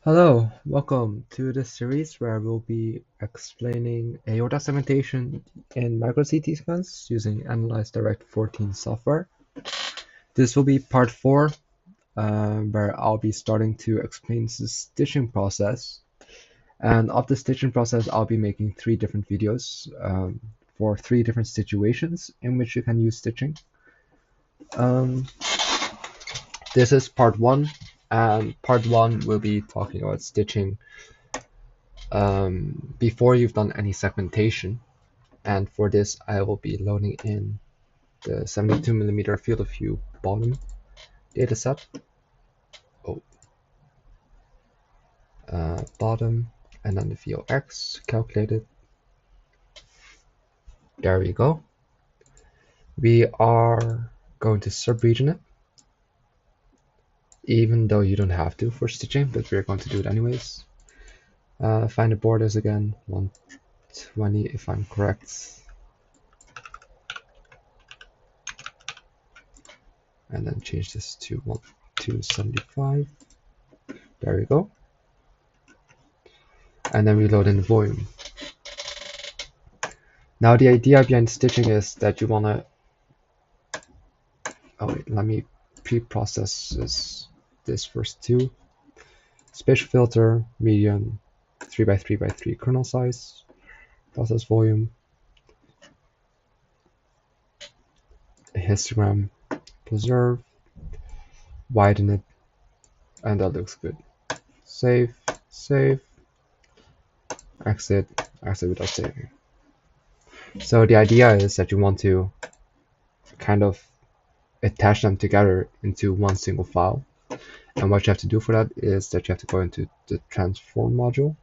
Hello, welcome to this series where we'll be explaining aorta segmentation in micro CT scans using Analyze Direct 14 software. This will be part 4, where I'll be starting to explain the stitching process. And of the stitching process, I'll be making 3 different videos for 3 different situations in which you can use stitching. This is part 1, and part 1 will be talking about stitching before you've done any segmentation. And for this, I will be loading in the 72mm field of view bottom dataset. Bottom, and then the VOX calculated. There we go. We are going to subregion it, even though you don't have to for stitching, but we're going to do it anyways. Find the borders again, 120 if I'm correct. And then change this to 275. There we go. And then we load in the volume. Now the idea behind stitching is that you want to... Oh wait, let me pre-process this first too. Spatial filter, median, 3x3x3 kernel size, process volume, a histogram, preserve, widen it, and that looks good. Save, save, exit, exit without saving. So the idea is that you want to kind of attach them together into one single file. And what you have to do for that is that you have to go into the transform module,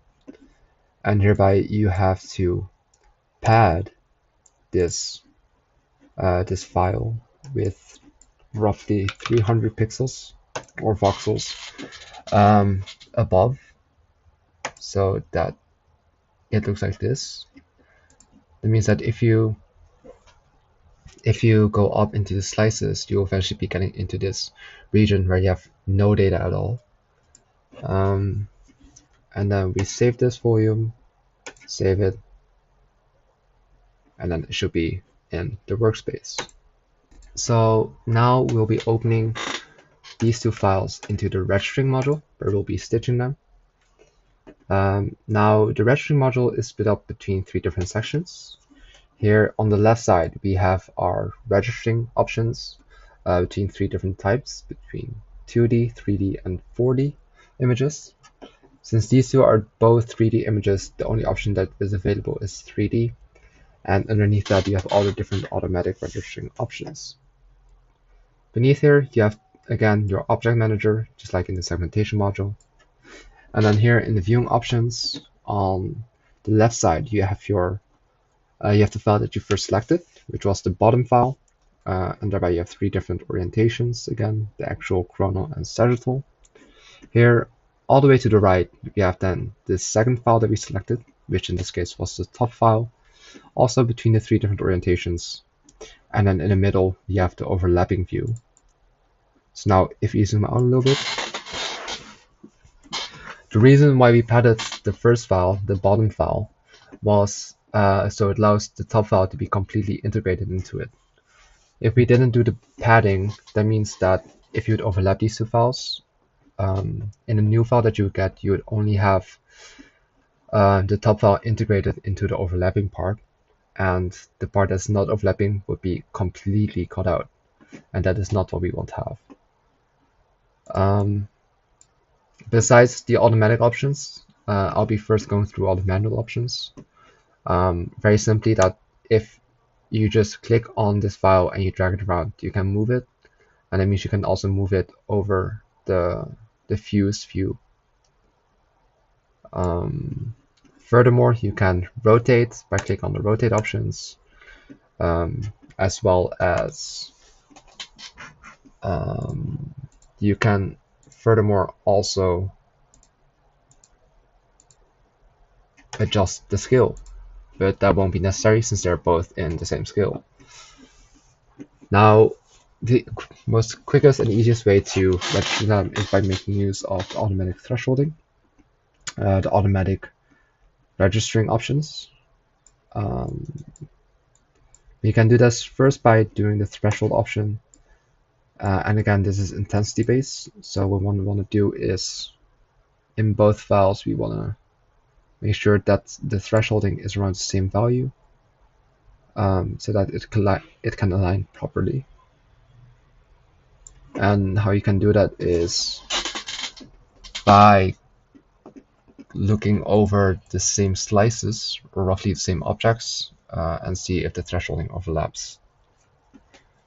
and hereby you have to pad this this file with roughly 300 pixels or voxels above, so that it looks like this. That means that if you go up into the slices, you'll eventually be getting into this region where you have no data at all. And then we save this volume, save it, and then it should be in the workspace. So now we'll be opening these two files into the registering module, where we'll be stitching them. Now the registering module is split up between 3 different sections. Here on the left side, we have our registering options between 3 different types, between 2D, 3D, and 4D images. Since these two are both 3D images, the only option that is available is 3D. And underneath that, you have all the different automatic registering options. Beneath here, you have, again, your object manager, just like in the segmentation module. And then here in the viewing options, on the left side, you have your you have the file that you first selected, which was the bottom file. And thereby you have 3 different orientations, again, the axial, coronal, and sagittal. Here, all the way to the right, we have then the second file that we selected, which in this case was the top file, also between the 3 different orientations. And then in the middle, we have the overlapping view. So now, if you zoom out a little bit, the reason why we padded the first file, the bottom file, was so it allows the top file to be completely integrated into it. If we didn't do the padding, that means that if you would overlap these 2 files, in a new file that you would get, you would only have the top file integrated into the overlapping part, and the part that's not overlapping would be completely cut out, and that is not what we want to have. Besides the automatic options, I'll be first going through all the manual options. Very simply, that if you just click on this file and you drag it around, you can move it, and that means you can also move it over the fuse view. Furthermore, you can rotate by clicking on the rotate options, as well as you can furthermore also adjust the scale, but that won't be necessary since they're both in the same scale. Now, the most quickest and easiest way to register them is by making use of automatic thresholding. the automatic registering options. We can do this first by doing the threshold option. And again, this is intensity based. So what we want to do is in both files, we want to make sure that the thresholding is around the same value so that it can align properly. And how you can do that is by looking over the same slices or roughly the same objects and see if the thresholding overlaps.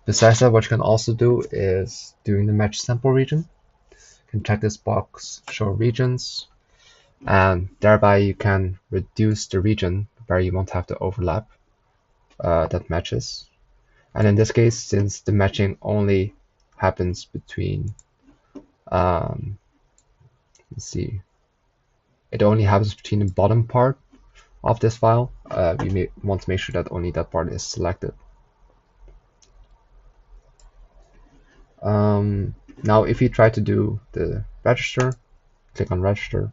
Besides that, what you can also do is doing the match sample region. You can check this box, show regions, and thereby you can reduce the region where you want to have the overlap that matches. And in this case, since the matching only happens between, let's see, it only happens between the bottom part of this file, we may want to make sure that only that part is selected. Now, if you try to do the register, click on register,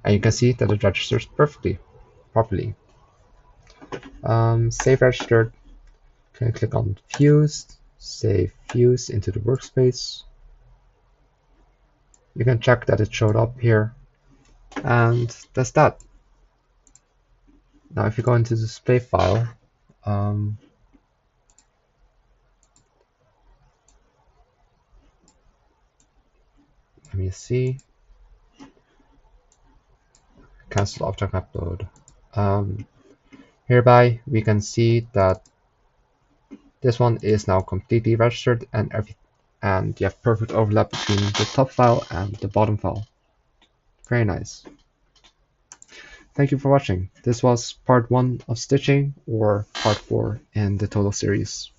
and you can see that it registers properly. Save registered, can click on fused, save fuse into the workspace. You can check that it showed up here, and that's that. Now, if you go into the display file, let me see. Cancel object upload. Hereby, we can see that this one is now completely registered and you have perfect overlap between the top file and the bottom file. Very nice. Thank you for watching. This was part 1 of stitching, or part 4 in the total series.